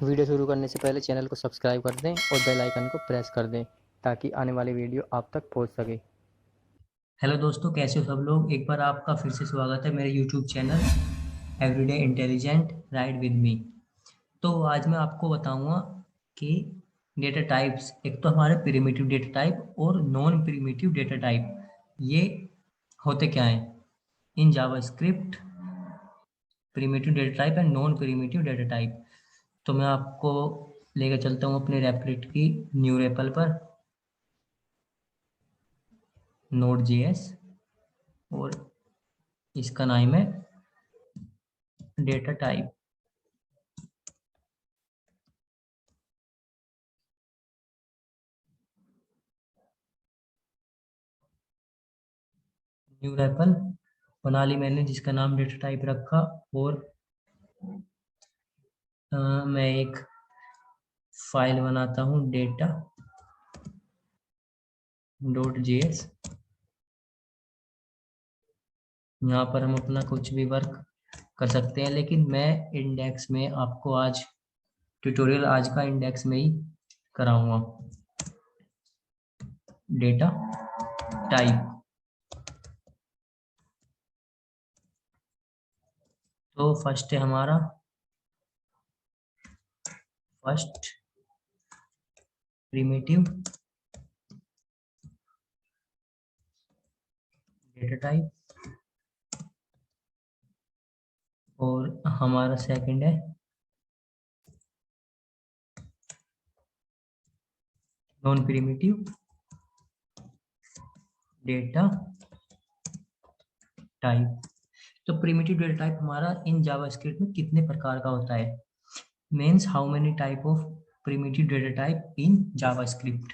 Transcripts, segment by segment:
Video शुरू करने से पहले चैनल को सब्सक्राइब कर दें और बेल आइकन को प्रेस कर दें ताकि आने वाली वीडियो आप तक पहुंच सके। हेलो दोस्तों, कैसे हो सब लोग। एक बार आपका फिर से स्वागत है मेरे YouTube channel everyday intelligent ride with me. तो आज मैं आपको बताऊंगा कि डेटा टाइप्स, एक तो हमारे प्रिमिटिव डेटा टाइप और नॉन प्रिमिटिव डेटा टाइप, ये होते क्या हैं in JavaScript. Primitive data type and non primitive data type. तो मैं आपको लेकर चलता हूँ अपने रेपलिट की न्यू रेपल पर, नोड जेएस, और इसका नाम है डेटा टाइप। न्यू रेपल बना ली मैंने, जिसका नाम डेटा टाइप रखा। और मैं एक फाइल बनाता हूँ डेटा डॉट जेएस। यहाँ पर हम अपना कुछ भी वर्क कर सकते हैं, लेकिन मैं इंडेक्स में आपको आज ट्यूटोरियल आज का इंडेक्स में ही कराऊंगा। डेटा टाइप, तो फर्स्ट है हमारा फर्स्ट प्रिमिटिव डेटा टाइप, और हमारा सेकंड है नॉन प्रिमिटिव डेटा टाइप। तो प्रिमिटिव डेटा टाइप हमारा इन जावास्क्रिप्ट में कितने प्रकार का होता है, means how many type of primitive data type in JavaScript.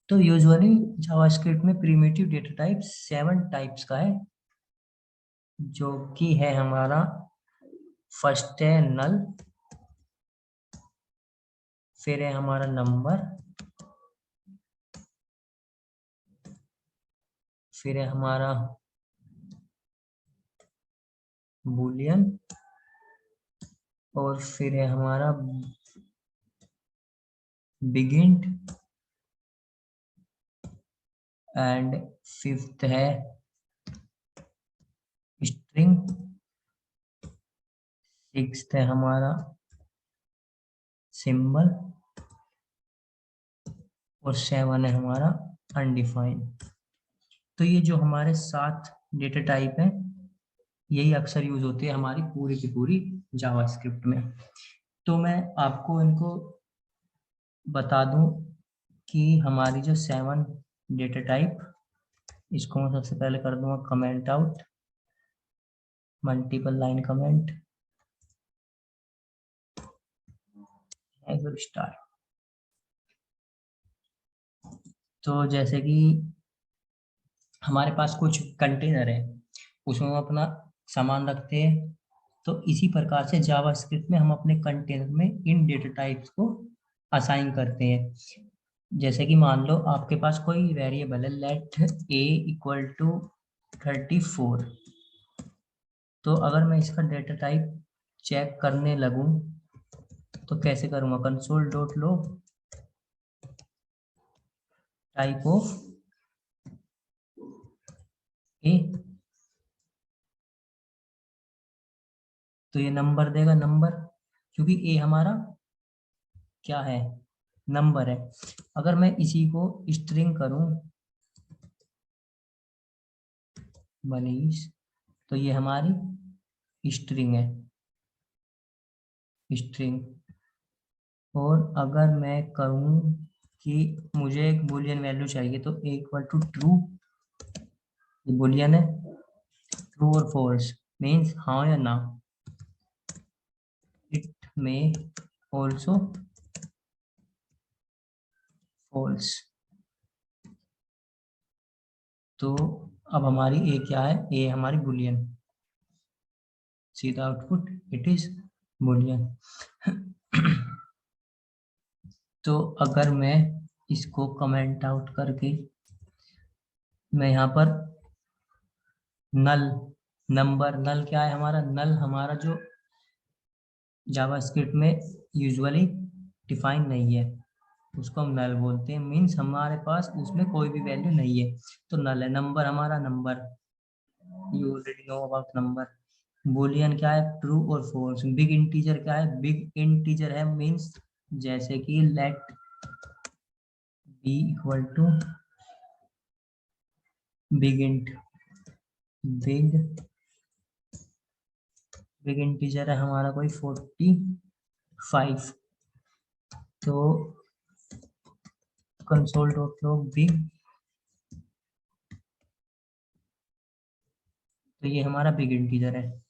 तो यूजुअली जावास्क्रिप्ट में प्रिमिटिव डेटा टाइप 7 टाइप्स का है, जो कि है हमारा फर्स्ट है नल, फिर है हमारा नंबर, फिर है हमारा बूलियन, और फिर है हमारा बिगिंट, एंड फिफ्थ है स्ट्रिंग, सिक्स्थ है हमारा सिंबल, और 7 है हमारा अनडिफाइंड। तो ये जो हमारे 7 डेटा टाइप हैं, यही अक्सर यूज होती है हमारी पूरी की पूरी जावास्क्रिप्ट में। तो मैं आपको इनको बता दूं कि हमारी जो 7 डेटा टाइप, इसको मैं सबसे पहले कर दूंगा comment out, multiple line comment, start. तो जैसे कि हमारे पास कुछ कंटेनर है, उसमें हम अपना सामान रखते हैं, तो इसी प्रकार से जावास्क्रिप्ट में हम अपने कंटेनर में इन डेटा टाइप्स को असाइन करते हैं। जैसे कि मान लो आपके पास कोई वेरिएबल है, लेट a इक्वल टू 34। तो अगर मैं इसका डेटा टाइप चेक करने लगूं तो कैसे करूंगा, console dot log type of a, तो ये नंबर देगा, नंबर, क्योंकि ए हमारा क्या है, नंबर है। अगर मैं इसी को स्ट्रिंग करूं मनीष, तो ये हमारी स्ट्रिंग है, स्ट्रिंग। और अगर मैं कहूं कि मुझे एक बुलियन वैल्यू चाहिए, तो a इक्वल टू ट्रू, ये बुलियन है, ट्रू और फॉल्स मीन्स हाँ या ना, इट में ऑल्सो फॉल्स। तो अब हमारी ए क्या है, ए हमारी बुलियन, सीधा आउटपुट इट इज बुलियन। तो अगर मैं इसको कमेंट आउट करके मैं यहाँ पर नल, नंबर, नल क्या है हमारा, नल हमारा जो जावास्क्रिप्ट में यूजुअली डिफाइन नहीं है, उसको हम नल बोलते हैं। मीन्स हमारे पास उसमें कोई भी वैल्यू नहीं है, तो नल है। नंबर हमारा number, you already know about number. Boolean क्या है, ट्रू और फॉल्स। बिग इंटीजर क्या है, बिग इंटीजर है मीन्स जैसे कि let b equal to big int. Big big integer है हमारा कोई 45, तो कंसोल डॉट लॉग बिग, तो ये हमारा बिग इंटीजर है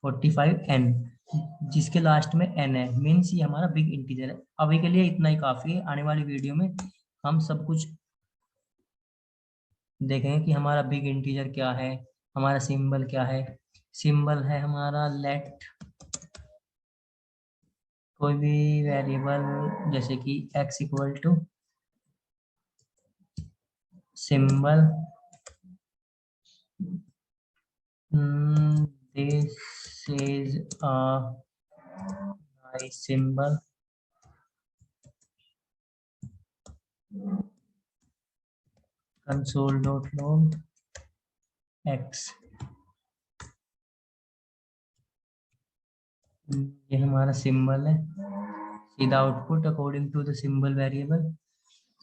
45n, जिसके लास्ट में n है, मीन्स ये हमारा बिग इंटीजर है। अभी के लिए इतना ही काफी है, आने वाली वीडियो में हम सब कुछ देखेंगे कि हमारा बिग इंटीजर क्या है, हमारा सिंबल क्या है। सिंबल है हमारा लेट कोई भी वेरिएबल, जैसे कि x equal to symbol this is a nice symbol, console dot log x। ये हमारा सिंबल है, सीधा output according to the symbol variable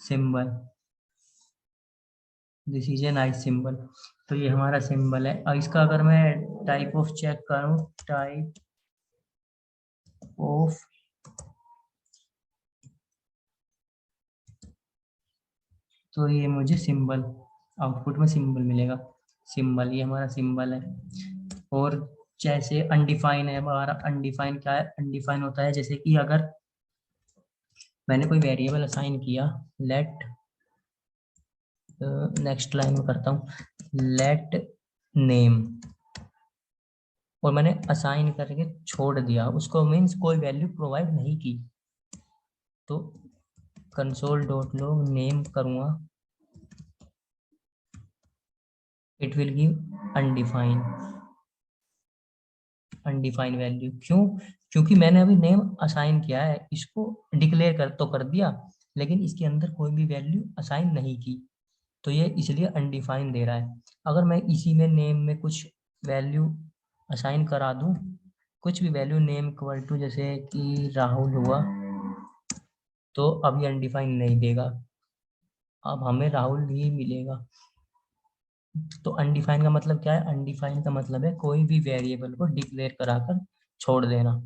symbol, this is a nice symbol. तो ये हमारा सिंबल है। और इसका अगर मैं टाइप ऑफ चेक करूं, टाइप ऑफ, तो ये मुझे सिंबल आउटपुट में सिंबल मिलेगा, सिंबल, ये हमारा सिंबल है। और जैसे अनडिफाइन है हमारा, अनडिफाइन क्या है, अनडिफाइन होता है जैसे कि अगर मैंने कोई वेरिएबल असाइन किया, लेट, नेक्स्ट लाइन में करता हूँ, लेट नेम, और मैंने असाइन करके छोड़ दिया उसको, मीन्स कोई वैल्यू प्रोवाइड नहीं की, तो कंसोल डॉट लॉग नेम करूंगा, it will give undefine, undefined value. क्यों? क्योंकि मैंने अभी नेम असाइन किया है, इसको डिक्लेयर कर दिया, लेकिन इसके अंदर कोई भी वैल्यू असाइन नहीं की, तो ये इसलिए अनडिफाइंड दे रहा है। अगर मैं इसी में नेम में कुछ वैल्यू असाइन करा दूं, कुछ भी वैल्यू नेम इक्वल टू जैसे कि राहुल हुआ, तो अब ये अनडिफाइंड नहीं देगा, अब हमें राहुल ही मिलेगा। तो अनडिफाइन का मतलब क्या है, अनडिफाइन का मतलब है कोई भी वेरिएबल को डिक्लेयर कराकर छोड़ देना,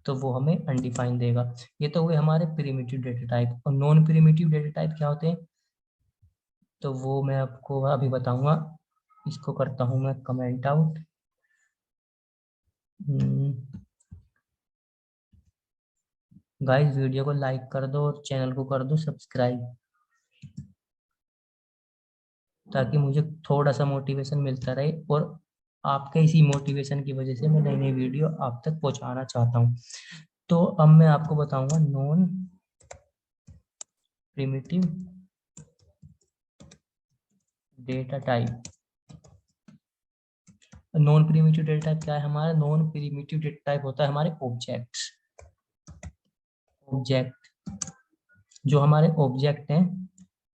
तो वो हमें अनडिफाइन देगा। ये तो हुए हमारे प्रिमिटिव डेटा टाइप। और नॉन प्रिमिटिव डेटा टाइप क्या होते हैं, तो वो मैं आपको अभी बताऊंगा। इसको करता हूं मैं कमेंट आउट। गाइस वीडियो को लाइक कर दो और चैनल को कर दो सब्सक्राइब, ताकि मुझे थोड़ा सा मोटिवेशन मिलता रहे, और आपके इसी मोटिवेशन की वजह से मैं नई नई वीडियो आप तक पहुंचाना चाहता हूं। तो अब मैं आपको बताऊंगा non primitive data type. Non primitive data type क्या है हमारा, नॉन प्रिमिटिव डेटा टाइप होता है हमारे ऑब्जेक्ट्स। ऑब्जेक्ट, जो हमारे ऑब्जेक्ट हैं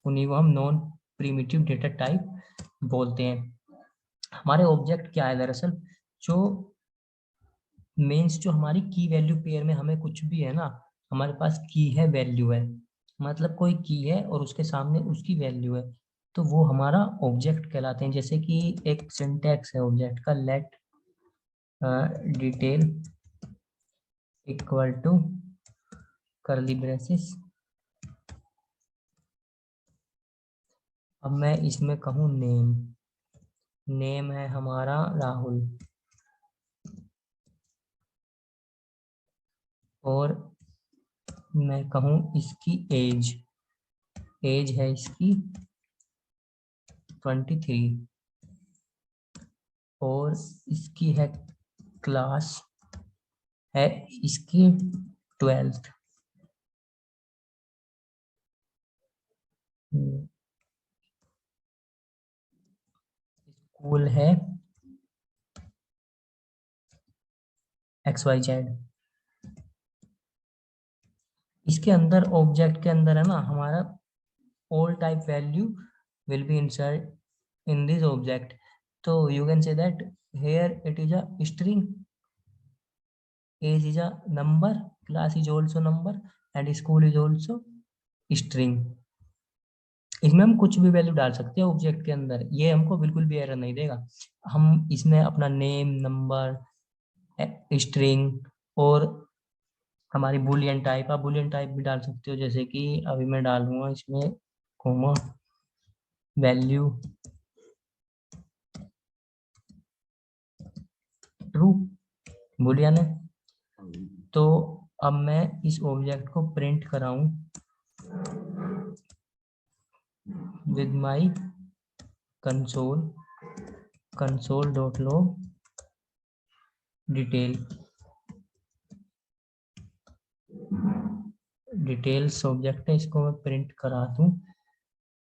उन्हीं को हम नॉन प्रिमिटिव डेटा टाइप बोलते हैं। हमारे ऑब्जेक्ट क्या है दरअसल, जो मीन्स जो हमारी की वैल्यू पेयर में हमें कुछ भी है ना, हमारे पास की है वैल्यू है, मतलब कोई की है और उसके सामने उसकी वैल्यू है, तो वो हमारा ऑब्जेक्ट कहलाते हैं। जैसे कि एक सिंटैक्स है ऑब्जेक्ट का, let detail equal to curly braces. अब मैं इसमें कहूँ नेम, नेम है हमारा राहुल, और मैं कहूँ इसकी एज, एज है इसकी 23, और इसकी है क्लास है इसकी 12th। स्कूल है XYZ। इसके अंदर ऑब्जेक्ट के अंदर है ना हमारा all type value will be insert in this object. So you can say that here it is a string, age is a number, class is also number and school is also string. इसमें हम कुछ भी value डाल सकते हैं object के अंदर, ये हमको बिल्कुल भी एरर नहीं देगा। हम इसमें अपना नेम, नंबर, स्ट्रिंग और हमारी बुलियन टाइप, आप बुलियन टाइप भी डाल सकते हो, जैसे कि अभी मैं डालूंगा इसमें कोमा वैल्यू ट्रू, बुलियन है। तो अब मैं इस ऑब्जेक्ट को प्रिंट कराऊं with my console dot log details object है, इसको मैं प्रिंट करा दूं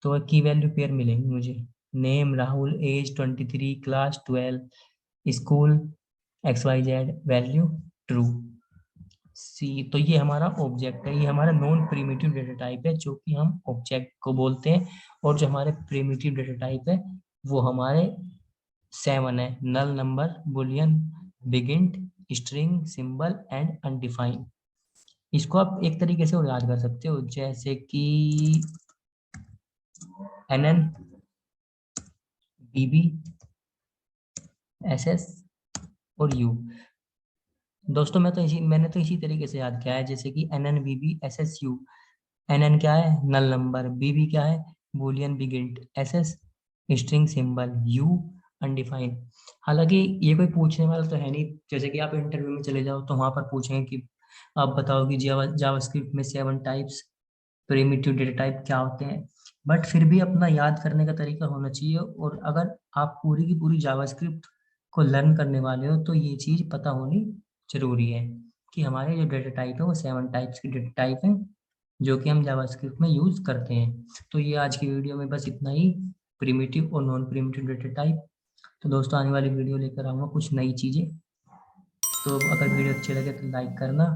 तो की वैल्यू पेयर मिलेंगी मुझे। Name Rahul, age 23, class 12, school XYZ, value true. See, तो ये हमारा ऑब्जेक्ट है, ये हमारा नॉन प्रिमिटिव डेटा टाइप है जो कि हम ऑब्जेक्ट को बोलते हैं। और जो हमारे प्रिमिटिव डेटा टाइप है वो हमारे 7 है, null, number, boolean, bigint, string, symbol and undefined. इसको आप एक तरीके से और याद कर सकते हो, जैसे कि NN, BB, SS और U। दोस्तों मैंने तो इसी तरीके से याद किया है, जैसे कि NN, BB, SS, U। NN क्या है? Null number. BB क्या है? Boolean bigint. SS string, symbol. U undefined. हालांकि ये कोई पूछने वाला तो है नहीं, जैसे कि आप इंटरव्यू में चले जाओ तो वहां पर पूछेंगे कि आप बताओ कि जावास्क्रिप्ट में 7 टाइप्स प्रिमिटिव डेटा टाइप क्या होते हैं। बट फिर भी अपना याद करने का तरीका होना चाहिए, और अगर आप पूरी की पूरी जावास्क्रिप्ट को लर्न करने वाले हो तो ये चीज पता होनी जरूरी है कि हमारे जो डेटा टाइप है वो 7 टाइप्स की डेटा टाइप है जो कि हम जावास्क्रिप्ट में यूज करते हैं। तो ये आज की वीडियो में बस इतना ही, प्रिमिटिव और नॉन प्रिमिटिव डेटा टाइप। तो दोस्तों आने वाली वीडियो लेकर आऊंगा कुछ नई चीजें। तो अगर वीडियो अच्छी लगे तो लाइक करना